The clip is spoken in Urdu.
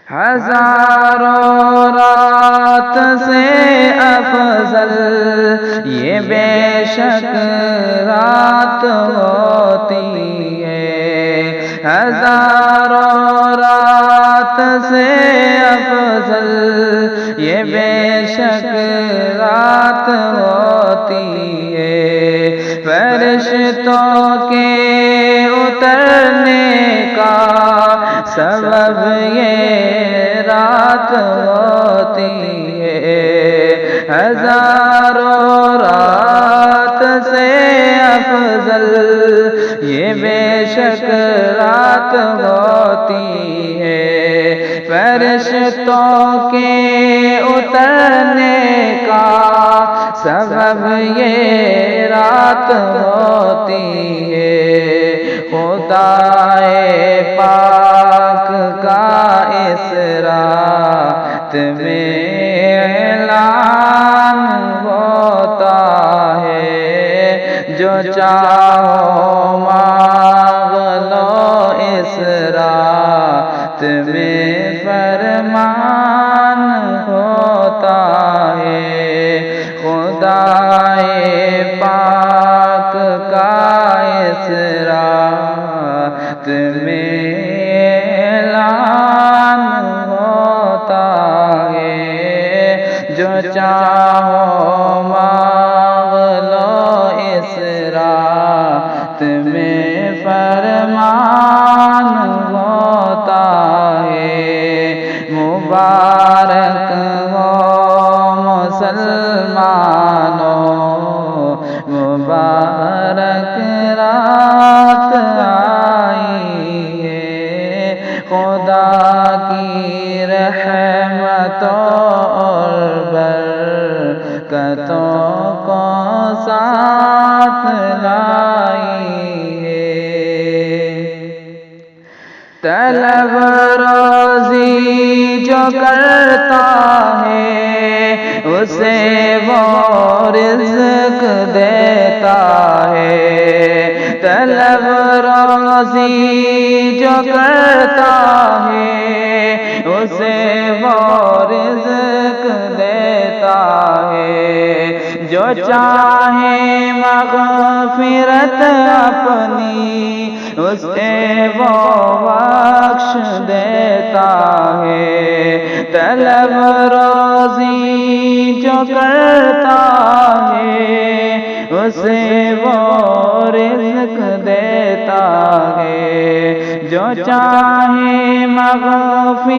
ہزاروں رات سے افضل یہ بے شک رات ہوتی ہے، ہزاروں رات سے افضل یہ بے شک رات ہوتی ہے، فرشتوں کے اترنے کا سبب یہ رات ہوتی ہے، ہزاروں رات سے افضل یہ بے شک رات ہوتی ہے، فرشتوں کے اترنے کا سبب یہ رات ہوتی ہے، خدائے پاک کا اس رات میں اعلان ہوتا ہے، جو چاہو مانگ لو اس رات میں فرمان ہوتا ہے، خدائے پاک کا اس رات میں اعلان ہوتا ہے، جو چاہو مانگ لو اس رات میں فرمان ہوتا ہے، مبارک ہو مسلمانوں مبارک رات آئی ہے، خدا کی رحمتوں اور برکتوں کو ساتھ لائی ہے، طلب روزی جو کرتا ہے اسے وہ رزق دیتا ہے، طلب روزی جو کرتا ہے اسے وہ رزق دیتا ہے، جو چاہے مغفرت اپنی اسے وہ بخش دیتا ہے، طلب روزی جو کرتا ہے اسے وہ رزق دیتا ہے، جو چاہے مغفرت